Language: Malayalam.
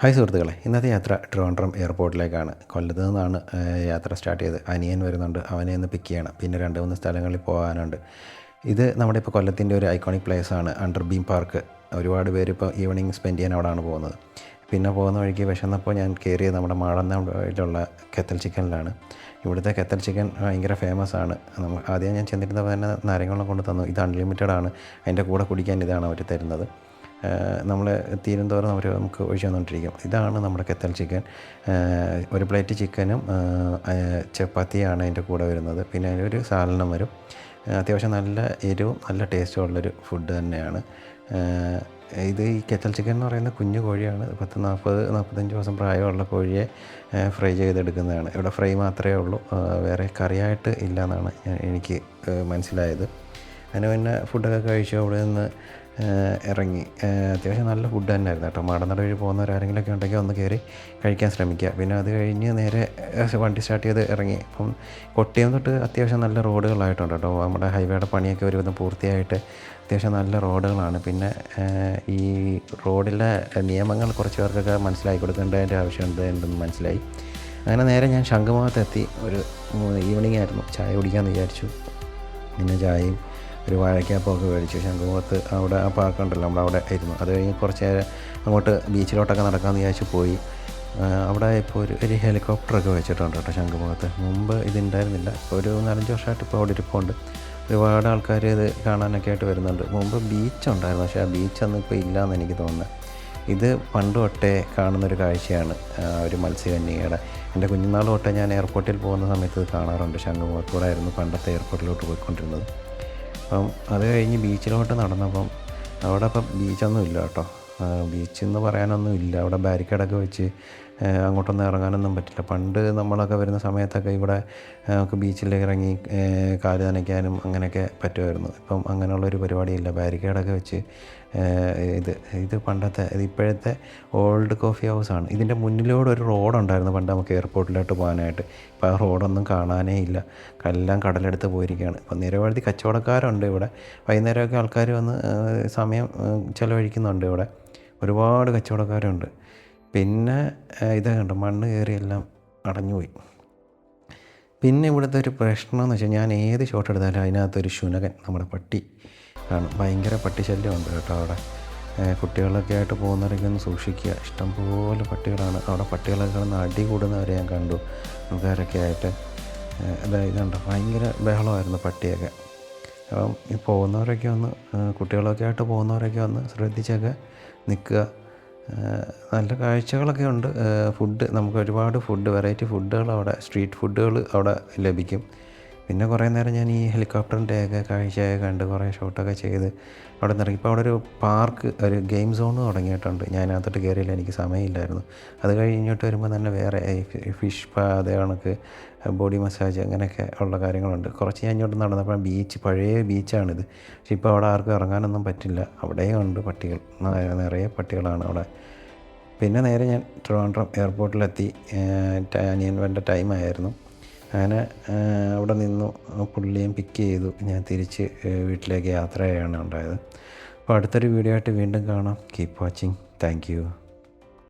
ഹായ് സുഹൃത്തുക്കളെ, ഇന്നത്തെ യാത്ര ട്രിവാൻഡ്രം എയർപോർട്ടിലേക്കാണ്. കൊല്ലത്ത് നിന്നാണ് യാത്ര സ്റ്റാർട്ട് ചെയ്തത്. അനിയൻ വരുന്നുണ്ട്, അവനെ ഒന്ന് പിക്ക് ചെയ്യണം. പിന്നെ 2-3 സ്ഥലങ്ങളിൽ പോകാനുണ്ട്. ഇത് നമ്മുടെ ഇപ്പോൾ കൊല്ലത്തിൻ്റെ ഒരു ഐക്കോണിക് പ്ലേസാണ് അണ്ടർ ബീം പാർക്ക്. ഒരുപാട് പേര് ഇപ്പോൾ ഈവനിങ് സ്പെൻഡ് ചെയ്യാൻ അവിടെയാണ് പോകുന്നത്. പിന്നെ പോകുന്ന വഴിക്ക് വിശന്നപ്പോൾ ഞാൻ കയറിയത് നമ്മുടെ മാടന്നയിലുള്ള കെത്തൽ ചിക്കനിലാണ്. ഇവിടുത്തെ കെത്തൽ ചിക്കൻ ഭയങ്കര ഫേമസ് ആണ്. ആദ്യം ഞാൻ ചെന്നിരുന്നപ്പോൾ തന്നെ നാരങ്ങളും കൊണ്ട് തന്നു. ഇത് അൺലിമിറ്റഡ് ആണ്, അതിൻ്റെ കൂടെ കുടിക്കാൻ ഇതാണ് അവർ തരുന്നത്. നമ്മൾ തീരുന്തോറും അവർ നമുക്ക് ഒഴിച്ചു തന്നുകൊണ്ടിരിക്കും. ഇതാണ് നമ്മുടെ കെത്തൽ ചിക്കൻ. ഒരു പ്ലേറ്റ് ചിക്കനും ചപ്പാത്തിയാണ് അതിൻ്റെ കൂടെ വരുന്നത്. പിന്നെ അതിലൊരു സാലഡും വരും. അത്യാവശ്യം നല്ല എരിവും നല്ല ടേസ്റ്റും ഉള്ളൊരു ഫുഡ് തന്നെയാണ്. ഇത് ഈ കെത്തൽ ചിക്കൻ എന്ന് പറയുന്ന കുഞ്ഞു കോഴിയാണ്. 40-45 ദിവസം പ്രായമുള്ള കോഴിയെ ഫ്രൈ ചെയ്തെടുക്കുന്നതാണ്. ഇവിടെ ഫ്രൈ മാത്രമേ ഉള്ളൂ, വേറെ കറിയായിട്ട് ഇല്ല എന്നാണ് എനിക്ക് മനസ്സിലായത്. അതിന് പിന്നെ ഫുഡൊക്കെ കഴിച്ചു അവിടെ നിന്ന് ഇറങ്ങി. അത്യാവശ്യം നല്ല ഫുഡ് തന്നെയായിരുന്നു കേട്ടോ. മാടന്നട വഴി പോകുന്നവരാരെങ്കിലുമൊക്കെ ഉണ്ടെങ്കിൽ ഒന്ന് കയറി കഴിക്കാൻ ശ്രമിക്കുക. പിന്നെ അത് കഴിഞ്ഞ് നേരെ വണ്ടി സ്റ്റാർട്ട് ചെയ്ത് ഇറങ്ങി. ഇപ്പം കൊട്ടിയം തൊട്ട് അത്യാവശ്യം നല്ല റോഡുകളായിട്ടുണ്ട് കേട്ടോ. നമ്മുടെ ഹൈവേയുടെ പണിയൊക്കെ ഒരുവിധം പൂർത്തിയായിട്ട് അത്യാവശ്യം നല്ല റോഡുകളാണ്. പിന്നെ ഈ റോഡിലെ നിയമങ്ങൾ കുറച്ച് പേർക്കൊക്കെ മനസ്സിലാക്കി കൊടുക്കേണ്ടതിൻ്റെ ആവശ്യമുണ്ടെന്ന് മനസ്സിലായി. അങ്ങനെ നേരെ ഞാൻ ശംഖുമുഖത്തെത്തി. ഒരു ഈവനിങ് ആയിരുന്നു. ചായ കുടിക്കാമെന്ന് വിചാരിച്ചു. പിന്നെ ചായയും ഒരു വാഴയ്ക്കാപ്പമൊക്കെ മേടിച്ചു. ശംഖുമുഖത്ത് അവിടെ ആ പാർക്കുണ്ടല്ലോ, നമ്മളവിടെ ആയിരുന്നു. അത് കഴിഞ്ഞ് കുറച്ച് നേരം അങ്ങോട്ട് ബീച്ചിലോട്ടൊക്കെ നടക്കാമെന്ന് വിചാരിച്ച് പോയി. അവിടെ ഇപ്പോൾ ഒരു ഹെലികോപ്റ്ററൊക്കെ വെച്ചിട്ടുണ്ട് കേട്ടോ ശംഖുമുഖത്ത്. മുമ്പ് ഇതുണ്ടായിരുന്നില്ല. ഒരു 4-5 വർഷമായിട്ട് ഇപ്പോൾ അവിടെ ഇരിപ്പുണ്ട്. ഒരുപാട് ആൾക്കാർ ഇത് കാണാനൊക്കെ ആയിട്ട് വരുന്നുണ്ട്. മുമ്പ് ബീച്ചുണ്ടായിരുന്നു, പക്ഷേ ആ ബീച്ചൊന്നും ഇപ്പോൾ ഇല്ലയെന്ന് എനിക്ക് തോന്നുന്നത്. ഇത് പണ്ട് തൊട്ടേ കാണുന്നൊരു കാഴ്ചയാണ്, ഒരു മത്സ്യകന്യകയുടെ. എൻ്റെ കുഞ്ഞുനാൾ തൊട്ടേ ഞാൻ എയർപോർട്ടിൽ പോകുന്ന സമയത്ത് ഇത് കാണാറുണ്ട്. ശംഖുമുഖത്തൂടെ ആയിരുന്നു പണ്ടത്തെ എയർപോർട്ടിലോട്ട് പോയിക്കൊണ്ടിരുന്നത്. അപ്പം അത് കഴിഞ്ഞ് ബീച്ചിലോട്ട് നടന്നപ്പം അവിടെ ഇപ്പം ബീച്ചൊന്നും ഇല്ല കേട്ടോ. ബീച്ചെന്ന് പറയാനൊന്നും ഇല്ല. അവിടെ ബാരിക്കേഡൊക്കെ വെച്ച് അങ്ങോട്ടൊന്നും ഇറങ്ങാനൊന്നും പറ്റില്ല. പണ്ട് നമ്മളൊക്കെ വരുന്ന സമയത്തൊക്കെ ഇവിടെ നമുക്ക് ബീച്ചിലേക്ക് ഇറങ്ങി കാല് നനയ്ക്കാനും അങ്ങനെയൊക്കെ പറ്റുമായിരുന്നു. ഇപ്പം അങ്ങനെയുള്ളൊരു പരിപാടിയില്ല. ബാരിക്കേഡൊക്കെ വെച്ച് ഇത് പണ്ടത്തെ ഇപ്പോഴത്തെ ഓൾഡ് കോഫി ഹൗസാണ്. ഇതിൻ്റെ മുന്നിലൂടെ ഒരു റോഡുണ്ടായിരുന്നു പണ്ട് നമുക്ക് എയർപോർട്ടിലോട്ട് പോകാനായിട്ട്. ഇപ്പോൾ ആ റോഡൊന്നും കാണാനേ ഇല്ല. എല്ലാം കടലെടുത്ത് പോയിരിക്കുകയാണ്. ഇപ്പം നിരവധി കച്ചവടക്കാരുണ്ട് ഇവിടെ. വൈകുന്നേരമൊക്കെ ആൾക്കാർ വന്ന് സമയം ചിലവഴിക്കുന്നുണ്ട് ഇവിടെ. ഒരുപാട് കച്ചവടക്കാരുണ്ട്. പിന്നെ ഇത് കണ്ടോ, മണ്ണ് കയറി എല്ലാം അടഞ്ഞുപോയി. പിന്നെ ഇവിടുത്തെ ഒരു പ്രശ്നം എന്ന് വെച്ചാൽ ഞാൻ ഏത് ഷോട്ട് എടുത്താലും അതിനകത്തൊരു ശുനകൻ, നമ്മുടെ പട്ടി ആണ്. ഭയങ്കര പട്ടി ശല്യമുണ്ട് കേട്ടോ അവിടെ. കുട്ടികളൊക്കെ ആയിട്ട് പോകുന്നവരൊക്കെ ഒന്ന് സൂക്ഷിക്കുക. ഇഷ്ടംപോലെ പട്ടികളാണ് അവിടെ. പട്ടികളൊക്കെ കിടന്ന് അടി കൂടുന്നവരെ ഞാൻ കണ്ടു, ആൾക്കാരൊക്കെ ആയിട്ട്. ഇതായത് കണ്ടോ, ഭയങ്കര ബഹളമായിരുന്നു പട്ടിയൊക്കെ. അപ്പം ഈ പോകുന്നവരൊക്കെ ഒന്ന്, കുട്ടികളൊക്കെ ആയിട്ട് പോകുന്നവരൊക്കെ ഒന്ന് ശ്രദ്ധിച്ചൊക്കെ നിൽക്കുക. നല്ല കാഴ്ചകളൊക്കെ ഉണ്ട്. ഫുഡ്, നമുക്ക് ഒരുപാട് വെറൈറ്റി ഫുഡുകൾ അവിടെ, സ്ട്രീറ്റ് ഫുഡുകൾ അവിടെ ലഭിക്കും. പിന്നെ കുറേ നേരം ഞാൻ ഈ ഹെലികോപ്റ്ററിൻ്റെയൊക്കെ കാഴ്ചയൊക്കെ കണ്ട് കുറേ ഷോട്ടൊക്കെ ചെയ്ത് അവിടെ നിന്ന് ഇറങ്ങി. ഇപ്പോൾ അവിടെ ഒരു പാർക്ക്, ഒരു ഗെയിം സോൺ തുടങ്ങിയിട്ടുണ്ട്. ഞാൻ അതിനകത്തോട്ട് കയറിയില്ല, എനിക്ക് സമയമില്ലായിരുന്നു. അത് കഴിഞ്ഞിട്ട് വരുമ്പോൾ തന്നെ വേറെ ഫിഷ് അതേ കണക്ക് ബോഡി മസാജ് അങ്ങനെയൊക്കെ ഉള്ള കാര്യങ്ങളുണ്ട്. കുറച്ച് ഞാൻ ഇങ്ങോട്ട് നടന്നപ്പോൾ ബീച്ച്, പഴയ ബീച്ചാണിത്. പക്ഷെ ഇപ്പോൾ അവിടെ ആർക്കും ഇറങ്ങാനൊന്നും പറ്റില്ല. അവിടെയും ഉണ്ട് പട്ടികൾ, നിറയെ പട്ടികളാണ് അവിടെ. പിന്നെ നേരെ ഞാൻ ട്രിവാൻഡ്രം എയർപോർട്ടിലെത്തി. അനിയൻ്റെ ടൈമായിരുന്നു. അങ്ങനെ അവിടെ നിന്നു. പുള്ളിയും പിക്ക് ചെയ്തു. ഞാൻ തിരിച്ച് വീട്ടിലേക്ക് യാത്ര ചെയ്യുകയാണ് ഉണ്ടായത്. അപ്പോൾ അടുത്തൊരു വീഡിയോ ആയിട്ട് വീണ്ടും കാണാം. Keep watching. Thank you.